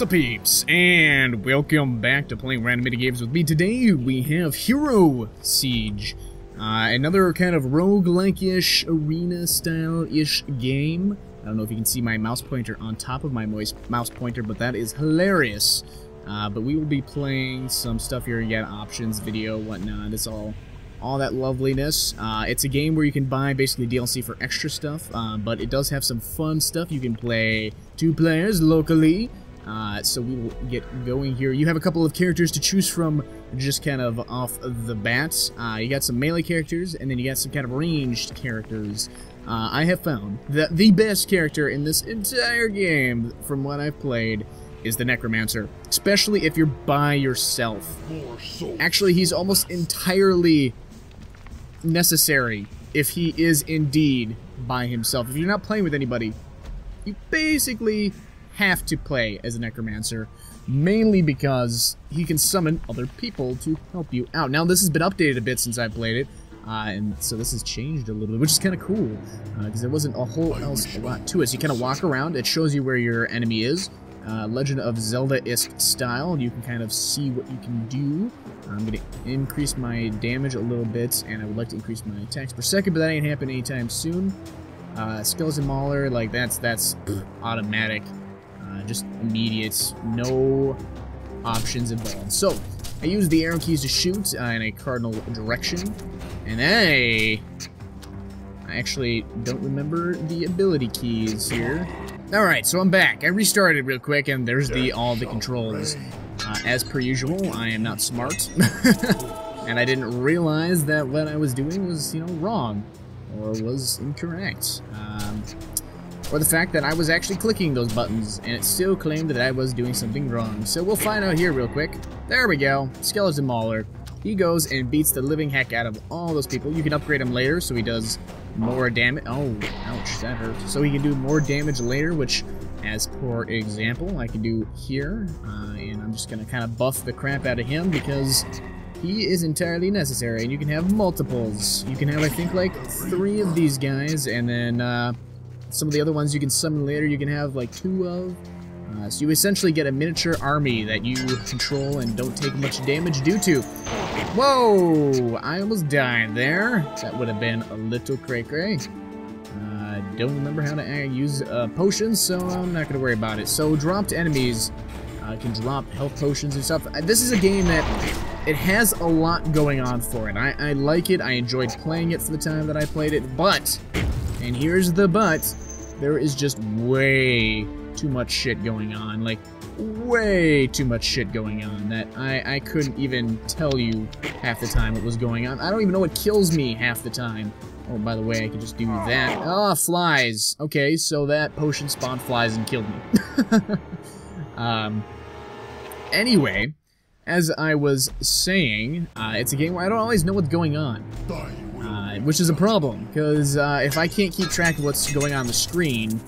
up, peeps? And welcome back to playing random minigames with me. Today we have Hero Siege. Another kind of roguelike-ish, arena-style-ish game. I don't know if you can see my mouse pointer on top of my mouse pointer, but that is hilarious. But we will be playing some stuff here. You got options, video, whatnot. It's all that loveliness. It's a game where you can buy basically DLC for extra stuff, but it does have some fun stuff. You can play 2 players locally. So we will get going here. You have a couple of characters to choose from just kind of off the bat. You got some melee characters, and then you got some kind of ranged characters. I have found that the best character in this entire game, from what I've played, is the Necromancer, especially if you're by yourself. Actually, he's almost entirely necessary if he is indeed by himself. If you're not playing with anybody, you basically have to play as a Necromancer, mainly because he can summon other people to help you out. Now, this has been updated a bit since I played it, and so this has changed a little bit, which is kind of cool, because there wasn't a whole else a lot to it. So you kind of walk around, it shows you where your enemy is, Legend of Zelda-esque style. You can kind of see what you can do. I'm going to increase my damage a little bit, and I would like to increase my attacks per second, but that ain't happening anytime soon. Skeleton Mauler, like that's automatic. Just immediate, no options involved. So, I use the arrow keys to shoot in a cardinal direction, and I actually don't remember the ability keys here. Alright, so I'm back. I restarted real quick, and there's all the controls. As per usual, I am not smart, and I didn't realize that what I was doing was, wrong, or was incorrect. Or the fact that I was actually clicking those buttons, and it still claimed that I was doing something wrong. So we'll find out here real quick. There we go. Skeleton Mauler. He goes and beats the living heck out of all those people. You can upgrade him later, so he does more damage. Oh, ouch, that hurt. So he can do more damage later, which, as for example, I can do here. And I'm just going to kind of buff the crap out of him, because he is entirely necessary. And you can have multiples. You can have, I think, like 3 of these guys, and then some of the other ones you can summon later, you can have like 2 of. So you essentially get a miniature army that you control and don't take much damage due to. Whoa! I almost died there. That would have been a little cray-cray. Don't remember how to use potions, so I'm not going to worry about it. So dropped enemies can drop health potions and stuff. This is a game that it has a lot going on for it. I like it. I enjoyed playing it for the time that I played it, but, and here's the but, there is just way too much shit going on. Like, way too much shit going on that I couldn't even tell you half the time what was going on. I don't even know what kills me half the time. Oh, by the way, I can just do that. Ah, flies. Okay, so that potion spawned flies and killed me. Anyway, as I was saying, it's a game where I don't always know what's going on. Which is a problem, because if I can't keep track of what's going on the screen,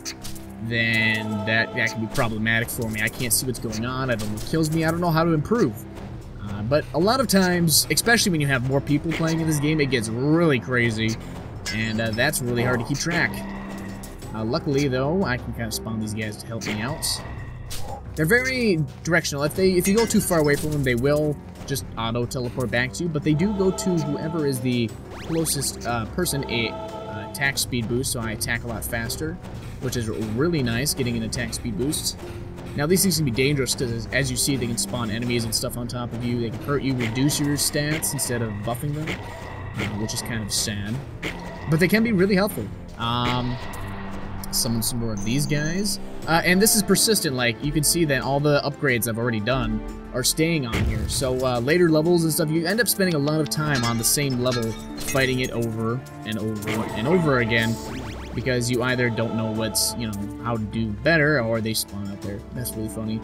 then that can be problematic for me. I can't see what's going on, I don't know what kills me, I don't know how to improve. But a lot of times, especially when you have more people playing in this game, it gets really crazy, and that's really hard to keep track. Luckily, though, I can kind of spawn these guys to help me out. They're very directional. If you go too far away from them, they will just auto-teleport back to you, but they do go to whoever is the closest person a attack speed boost, so I attack a lot faster, which is really nice, getting an attack speed boost. Now, these things can be dangerous, because as you see, they can spawn enemies and stuff on top of you, they can hurt you, reduce your stats instead of buffing them, which is kind of sad. But they can be really helpful. Summon some more of these guys. And this is persistent, like, you can see that all the upgrades I've already done are staying on here. So later levels and stuff, you end up spending a lot of time on the same level, fighting it over and over and over again, because you either don't know what's, how to do better, or they spawn out there. That's really funny.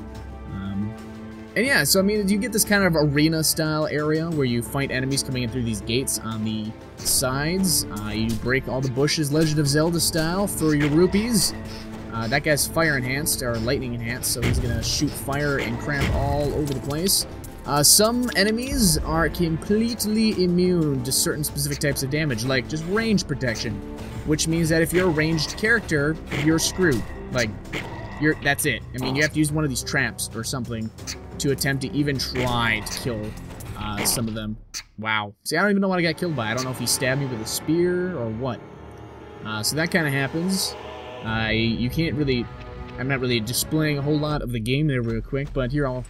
And yeah, so I mean, you get this kind of arena-style area where you fight enemies coming in through these gates on the sides. You break all the bushes, Legend of Zelda style, for your rupees. That guy's fire enhanced, or lightning enhanced, so he's gonna shoot fire and crap all over the place. Some enemies are completely immune to certain specific types of damage, like just range protection, which means that if you're a ranged character, you're screwed. Like, that's it. I mean, you have to use one of these traps or something to attempt to even try to kill some of them. Wow. See, I don't even know what I got killed by. I don't know if he stabbed me with a spear or what. So that kind of happens. You can't really... I'm not really displaying a whole lot of the game there real quick, but here I'll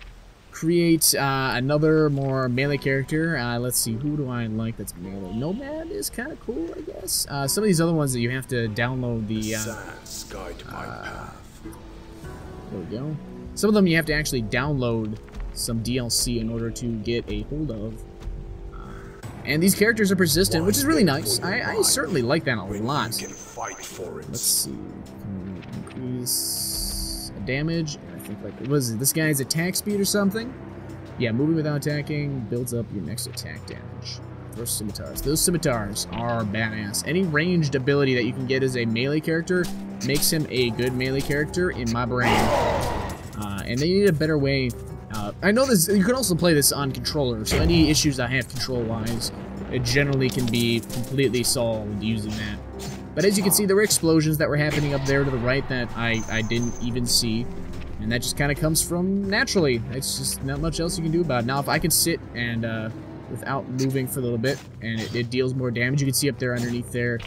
create another more melee character. Let's see, who do I like that's melee? Nomad is kind of cool, I guess. Some of these other ones that you have to download the... there we go. Some of them you have to actually download some DLC in order to get a hold of. And these characters are persistent, which is really nice. I certainly like that a lot. Let's see. Increase damage. I think, like, what is it? This guy's attack speed or something? Yeah, moving without attacking builds up your next attack damage. First scimitars. Those scimitars are badass. Any ranged ability that you can get as a melee character makes him a good melee character in my brain. And they need a better way. I know this. You can also play this on controller, so any issues I have control-wise, it generally can be completely solved using that. But as you can see, there were explosions that were happening up there to the right that I didn't even see. And that just kind of comes from naturally. It's just not much else you can do about it. Now, if I can sit and, without moving for a little bit, and it deals more damage, you can see up there underneath there,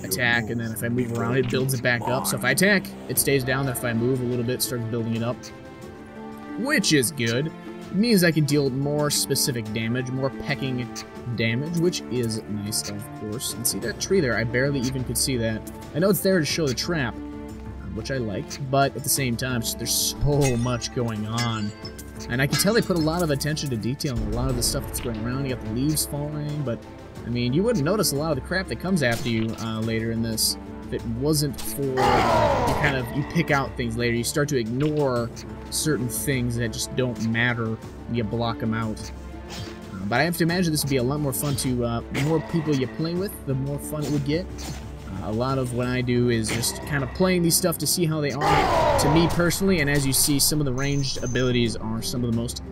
attack, and then if I move around, it builds it back up. So if I attack, it stays down. Then if I move a little bit, it starts building it up. Which is good. It means I can deal more specific damage, more pecking damage, which is nice, of course. And see that tree there? I barely even could see that. I know it's there to show the trap, which I like, but at the same time, there's so much going on. And I can tell they put a lot of attention to detail in a lot of the stuff that's going around. You got the leaves falling, but, I mean, you wouldn't notice a lot of the crap that comes after you later in this. If it wasn't for, you pick out things later. You start to ignore certain things that just don't matter, and you block them out. But I have to imagine this would be a lot more fun to, the more people you play with, the more fun it would get. A lot of what I do is just kind of playing these stuff to see how they are to me personally, and as you see, some of the ranged abilities are some of the most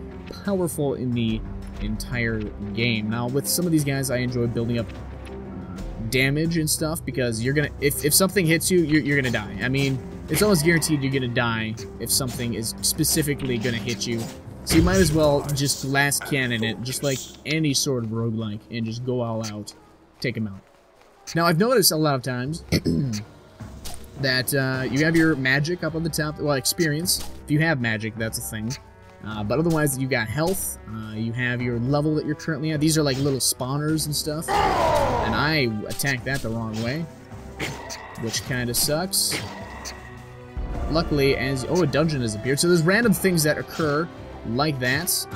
powerful in the entire game. Now, with some of these guys, I enjoy building up damage and stuff, because you're gonna, if something hits you, you're gonna die. I mean, it's almost guaranteed you're gonna die if something is specifically gonna hit you. So you might as well just glass cannon it, just like any sort of roguelike, and just go all out. Take them out. Now, I've noticed a lot of times that you have your magic up on the top. Well, experience. If you have magic, that's a thing. But otherwise, you got health. You have your level that you're currently at. These are like little spawners and stuff. And I attacked that the wrong way, which kind of sucks. Luckily, a dungeon has appeared. So there's random things that occur like that.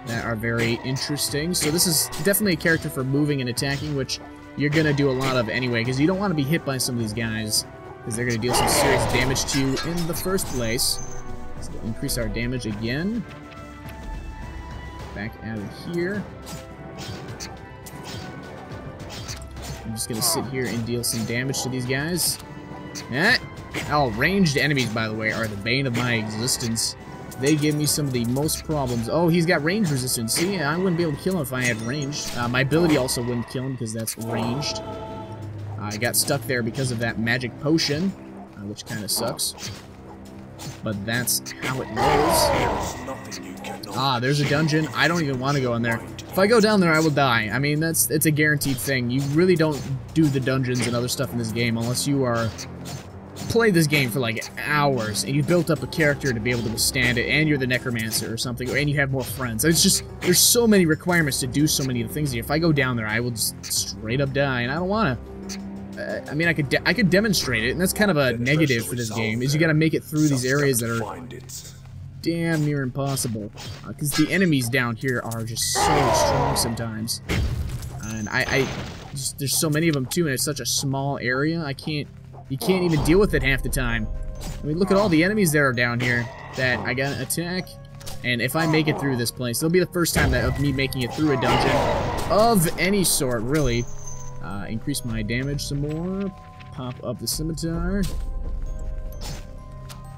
That are very interesting. So this is definitely a character for moving and attacking, which you're going to do a lot of anyway, because you don't want to be hit by some of these guys, because they're going to deal some serious damage to you in the first place. So we'll increase our damage again. Back out of here. I'm just going to sit here and deal some damage to these guys. Oh, ranged enemies, by the way, are the bane of my existence. They give me some of the most problems. Oh, he's got range resistance. See, I wouldn't be able to kill him if I had ranged. My ability also wouldn't kill him because that's ranged. I got stuck there because of that magic potion, which kind of sucks. But that's how it rolls. Ah, there's a dungeon. I don't even want to go in there. If I go down there, I will die. I mean, it's a guaranteed thing. You really don't do the dungeons and other stuff in this game unless you are... play this game for like hours and you've built up a character to be able to withstand it, and you're the Necromancer or something, and you have more friends. It's just, there's so many requirements to do so many of the things here. If I go down there, I will just straight up die, and I don't want to. I mean, I could demonstrate it, and that's kind of a negative for this game, is you gotta make it through these areas that are damn near impossible, because the enemies down here are just so strong sometimes, and there's so many of them too, and it's such a small area. You can't even deal with it half the time. I mean, look at all the enemies that are down here that I gotta attack. And if I make it through this place, it'll be the first time of me making it through a dungeon of any sort, really. Increase my damage some more. Pop up the scimitar.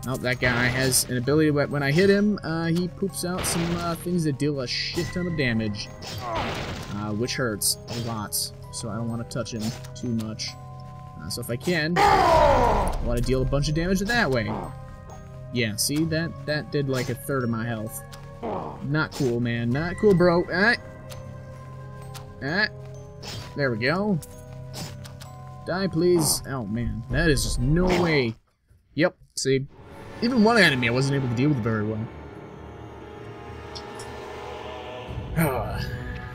Oh, that guy has an ability that when I hit him, he poops out some things that deal a shit ton of damage. Which hurts a lot. So I don't want to touch him too much. So if I can, I want to deal a bunch of damage that way. Yeah, see, that did like a third of my health. Not cool, man. Not cool, bro. There we go. Die, please. Oh, man. That is just no way. Yep, see. Even one enemy I wasn't able to deal with very well.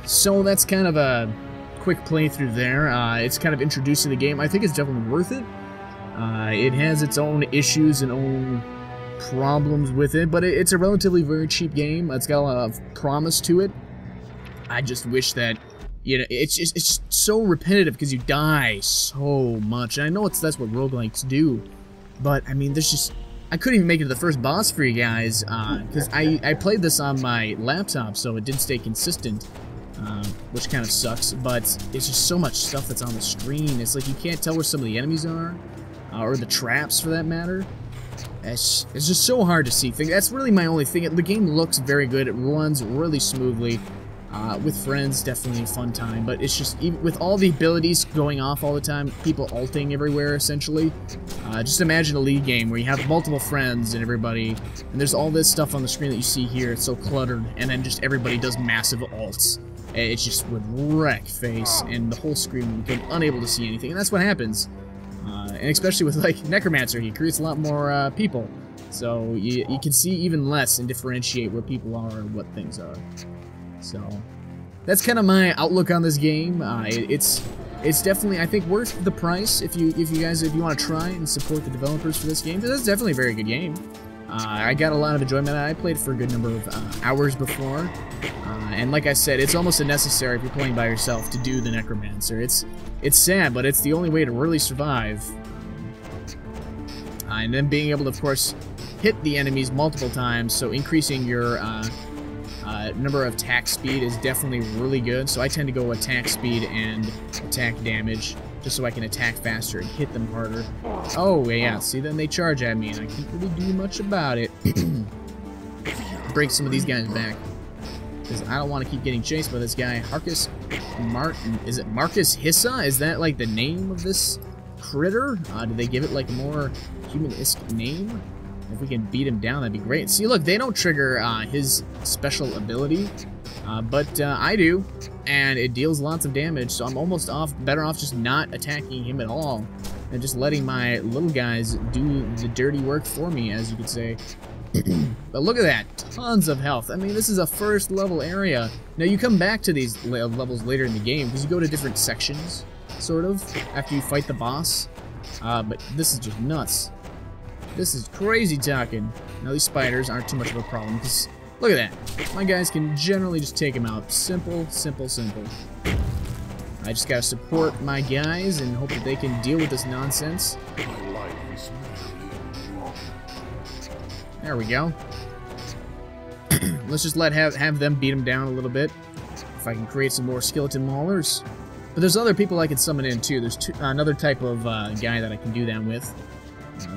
So that's kind of a quick playthrough there. It's kind of introducing the game. I think it's definitely worth it. It has its own issues and own problems with it, but it's a relatively very cheap game. It's got a lot of promise to it. I just wish that, you know, it's just so repetitive because you die so much. And I know that's what roguelikes do, but I mean, there's just, I couldn't even make it to the first boss for you guys because I played this on my laptop, so it didn't stay consistent, which kind of sucks. But it's just so much stuff that's on the screen. It's like you can't tell where some of the enemies are, or the traps for that matter. It's just so hard to see things. That's really my only thing. The game looks very good. It runs really smoothly. With friends, definitely a fun time. But it's just, even with all the abilities going off all the time, people ulting everywhere, essentially. Just imagine a League game where you have multiple friends and everybody, and there's all this stuff on the screen that you see here. It's so cluttered, and then just everybody does massive ults. It just would wreck face, and the whole screen would become unable to see anything. And that's what happens. And especially with, like, Necromancer, he creates a lot more people. So you can see even less and differentiate where people are and what things are. So that's kind of my outlook on this game. It's definitely, I think, worth the price if you want to try and support the developers for this game. Because it's definitely a very good game. I got a lot of enjoyment. I played for a good number of hours before, and like I said, it's almost unnecessary if you're playing by yourself to do the Necromancer. It's sad, but it's the only way to really survive. And then being able to, of course, hit the enemies multiple times, so increasing your number of attack speed is definitely really good. So I tend to go attack speed and attack damage, just so I can attack faster and hit them harder. Oh, yeah, see, then they charge at me, and I can't really do much about it. Break some of these guys back, because I don't want to keep getting chased by this guy. Is it Marcus Hissa? Is that, like, the name of this critter? Did they give it, like, a more human-esque name? If we can beat him down, that'd be great. See, look, they don't trigger his special ability, but I do, and it deals lots of damage, so I'm almost better off just not attacking him at all, and just letting my little guys do the dirty work for me, as you could say. But look at that, tons of health. I mean, this is a first level area. Now, you come back to these levels later in the game, because you go to different sections, sort of, after you fight the boss, but this is just nuts. This is crazy talking. Now, these spiders aren't too much of a problem, because look at that. My guys can generally just take them out. Simple, simple, simple. I just gotta support my guys and hope that they can deal with this nonsense. There we go. Let's just have them beat them down a little bit. If I can create some more skeleton maulers. But there's other people I can summon in, too. There's another type of guy that I can do that with.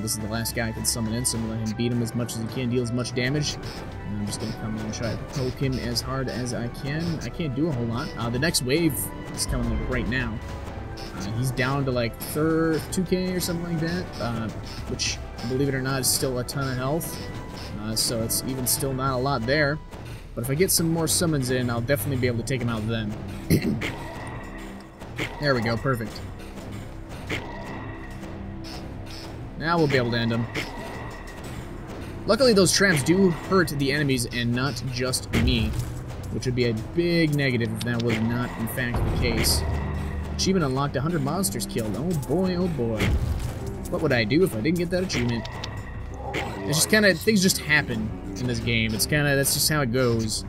This is the last guy I can summon in, so I'm going to let him beat him as much as he can, deal as much damage. And I'm just going to come in and try to poke him as hard as I can. I can't do a whole lot. The next wave is coming like right now. He's down to like 2k or something like that, which, believe it or not, is still a ton of health. So it's even still not a lot there. But if I get some more summons in, I'll definitely be able to take him out then. There we go, perfect. Now we'll be able to end them. Luckily, those traps do hurt the enemies and not just me, which would be a big negative if that was not, in fact, the case. Achievement unlocked, 100 monsters killed. Oh boy, oh boy. What would I do if I didn't get that achievement? It's just kind of, things just happen in this game. It's kind of, that's just how it goes.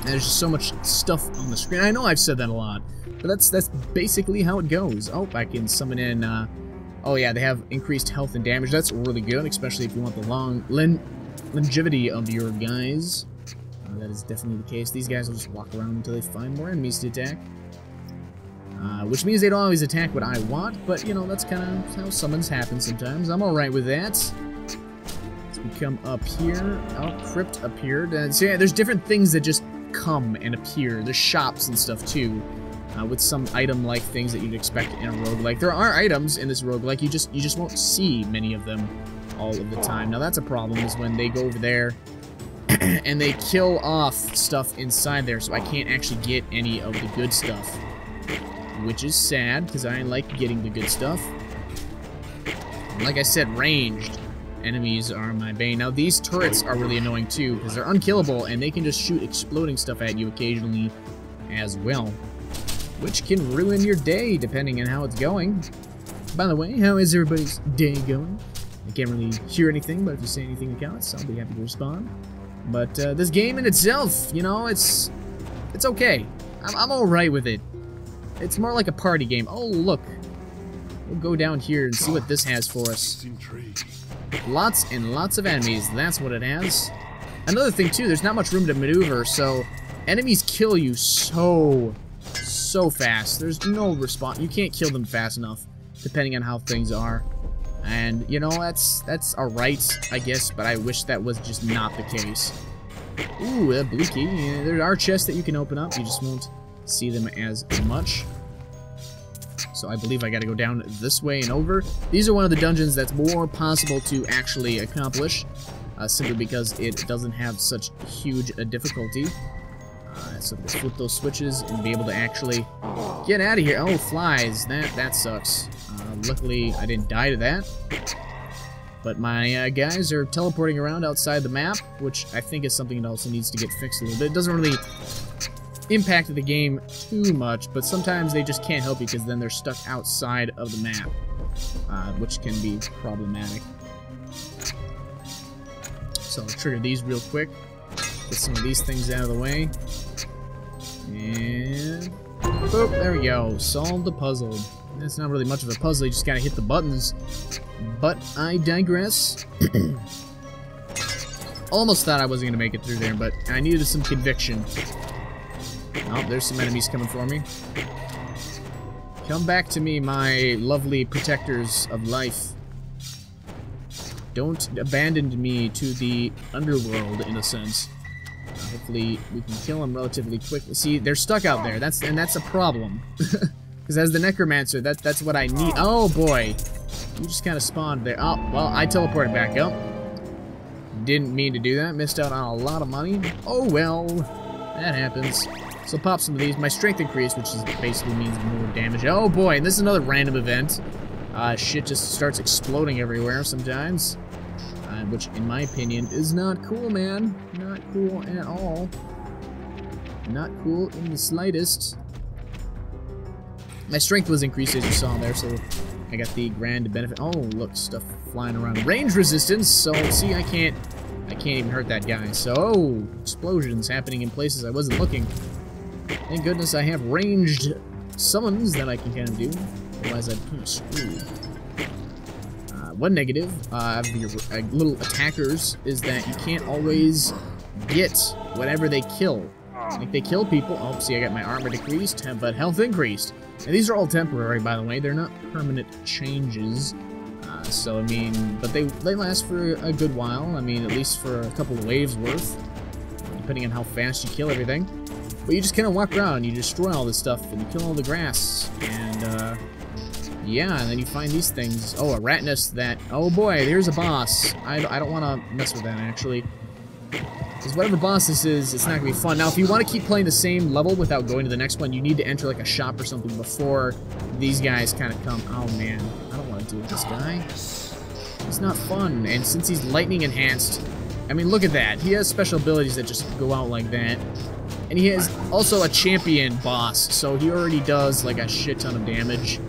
There's just so much stuff on the screen. I know I've said that a lot, but that's basically how it goes. Oh, I can summon in, oh yeah, they have increased health and damage. That's really good, especially if you want the long longevity of your guys. That is definitely the case. These guys will just walk around until they find more enemies to attack. Which means they don't always attack what I want, but, you know, that's kind of how summons happen sometimes. I'm alright with that. Let's come up here. Oh, Crypt appeared. So yeah, there's different things that just come and appear. There's shops and stuff, too. with some item-like things that you'd expect in a roguelike. There are items in this roguelike, you just won't see many of them all of the time. Now that's a problem, is when they go over there and they kill off stuff inside there, so I can't actually get any of the good stuff. Which is sad, because I like getting the good stuff. And like I said, ranged enemies are my bane. Now these turrets are really annoying too, because they're unkillable, and they can just shoot exploding stuff at you occasionally as well. Which can ruin your day, depending on how it's going. By the way, how is everybody's day going? I can't really hear anything, but if you say anything in the comments, I'll be happy to respond. But this game in itself, you know, it's okay. I'm alright with it. It's more like a party game. Oh, look. We'll go down here and see what this has for us. Lots and lots of enemies. That's what it has. Another thing, too, there's not much room to maneuver, so enemies kill you so fast. There's no response. You can't kill them fast enough, depending on how things are. And, you know, that's alright, I guess, but I wish that was just not the case. Ooh, a blue key. Yeah, there are chests that you can open up, you just won't see them as much. So I believe I gotta go down this way and over. These are one of the dungeons that's more possible to actually accomplish, simply because it doesn't have such huge a difficulty. So we'll flip those switches and be able to actually get out of here. Oh, flies. That sucks. Luckily, I didn't die to that. But my guys are teleporting around outside the map, which I think is something that also needs to get fixed a little bit. It doesn't really impact the game too much, but sometimes they just can't help you because then they're stuck outside of the map, which can be problematic. So I'll trigger these real quick. Get some of these things out of the way. And boop, there we go. Solved the puzzle. That's not really much of a puzzle, you just gotta hit the buttons. But I digress. Almost thought I wasn't gonna make it through there, but I needed some conviction. Oh, there's some enemies coming for me. Come back to me, my lovely protectors of life. Don't abandon me to the underworld, in a sense. Hopefully we can kill them relatively quickly. See, they're stuck out there. That's a problem. Because as the Necromancer, that's what I need. Oh boy, you just kind of spawned there. Oh well, I teleported back up. Didn't mean to do that. Missed out on a lot of money. Oh well, that happens. So pop some of these. My strength increased, which is basically means more damage. Oh boy, and this is another random event. Shit just starts exploding everywhere sometimes. Which, in my opinion, is not cool, man. Not cool at all. Not cool in the slightest. My strength was increased, as you saw there, so I got the grand benefit. Oh, look, stuff flying around. Range resistance, so see, I can't even hurt that guy. So, oh, explosions happening in places I wasn't looking. Thank goodness I have ranged summons that I can kind of do. Otherwise, I'd be kind of screwed. One negative of your little attackers is that you can't always get whatever they kill. Like, they kill people. Oh, see, I got my armor decreased, but health increased. And these are all temporary, by the way. They're not permanent changes. So, I mean, but they last for a good while. I mean, at least for a couple of waves worth, depending on how fast you kill everything. But you just kind of walk around, you destroy all this stuff, and you kill all the grass. And, yeah, and then you find these things. Oh, a rat nest that... Oh boy, there's a boss. I don't want to mess with that, actually. Because whatever boss this is, it's not going to be fun. Now, if you want to keep playing the same level without going to the next one, you need to enter, like, a shop or something before these guys kind of come. Oh, man. I don't want to deal with this guy. It's not fun. And since he's lightning enhanced... I mean, look at that. He has special abilities that just go out like that. And he has also a champion boss, so he already does, like, a shit ton of damage.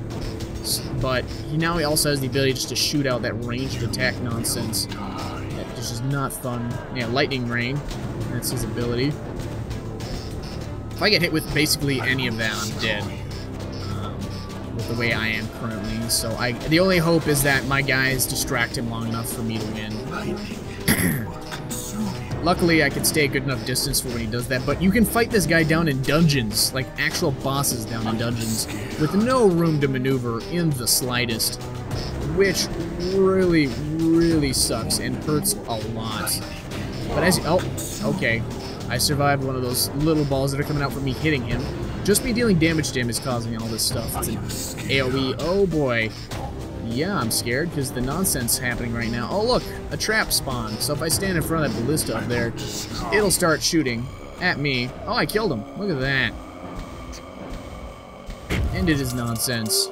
But he also has the ability just to shoot out that ranged attack nonsense. That just is not fun. Yeah, lightning rain. That's his ability. If I get hit with basically any of that, I'm dead. With the way I am currently. So the only hope is that my guys distract him long enough for me to win. Luckily, I can stay a good enough distance for when he does that, but you can fight this guy down in dungeons, like actual bosses down in dungeons, with no room to maneuver in the slightest, which really, really sucks and hurts a lot. But as oh, okay, I survived one of those little balls that are coming out from me hitting him. Just me dealing damage to him is causing all this stuff. It's an AoE. Oh boy. Yeah, I'm scared because the nonsense happening right now. Oh look, a trap spawned. So if I stand in front of that ballista up there, it'll start shooting at me. Oh, I killed him. Look at that. Ended his nonsense.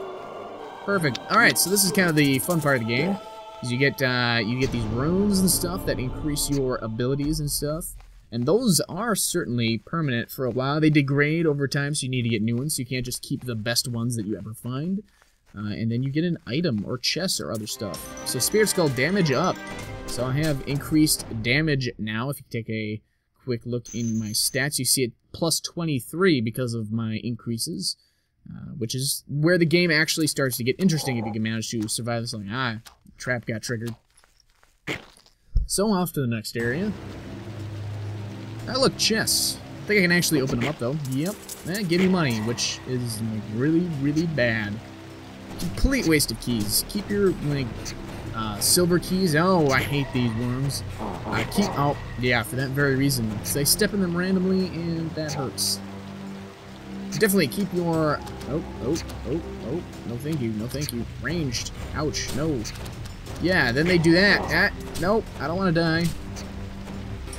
Perfect. All right, so this is kind of the fun part of the game. Is you get these runes and stuff that increase your abilities and stuff. And those are certainly permanent for a while. They degrade over time, so you need to get new ones. So you can't just keep the best ones that you ever find. And then you get an item or chest or other stuff. So Spirit Skull damage up. So I have increased damage now. If you take a quick look in my stats, you see it plus 23 because of my increases. Which is where the game actually starts to get interesting if you can manage to survive this. Like, trap got triggered. So off to the next area. Look, chests. I think I can actually open them up, though. Yep. Give me money, which is like, really, really bad. Complete waste of keys. Keep your, like, silver keys. Oh, I hate these worms. Oh, yeah, for that very reason. Because I step in them randomly, and that hurts. Definitely keep your... Oh, no thank you, no thank you. Ranged. Ouch, no. Yeah, then they do that. Nope, I don't want to die.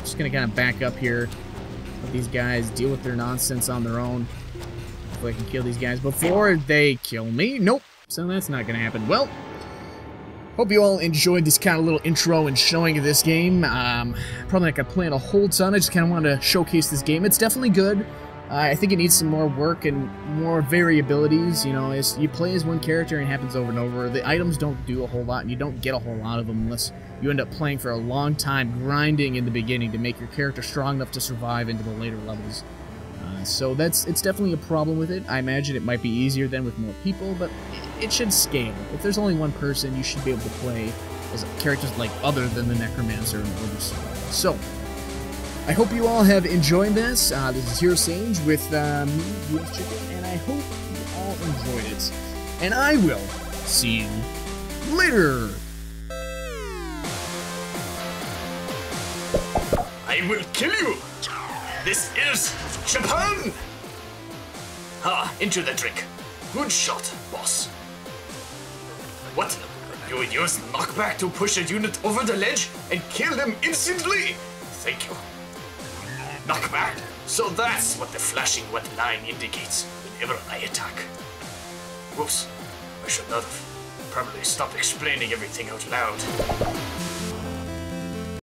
Just gonna kind of back up here. Let these guys deal with their nonsense on their own. Hopefully I can kill these guys before they kill me. Nope, so that's not gonna happen. Well, hope you all enjoyed this kind of little intro and showing of this game. Probably not gonna plan a whole ton. I just kind of wanted to showcase this game. It's definitely good. I think it needs some more work and more variabilities. You know, you play as one character and it happens over and over. The items don't do a whole lot, and you don't get a whole lot of them unless you end up playing for a long time, grinding in the beginning to make your character strong enough to survive into the later levels. So it's definitely a problem with it. I imagine it might be easier then with more people, but it should scale. If there's only one person, you should be able to play as characters like other than the Necromancer and others. So, I hope you all have enjoyed this. This is Hero Sage with me, GeassChicken, and I hope you all enjoyed it. And I will see you later. I will kill you. This is Japan. Into the trick. Good shot, boss. What? You would use knockback to push a unit over the ledge and kill them instantly? Thank you. Knockback. So that's what the flashing wet line indicates whenever I attack. Whoops. I should not have probably stopped explaining everything out loud.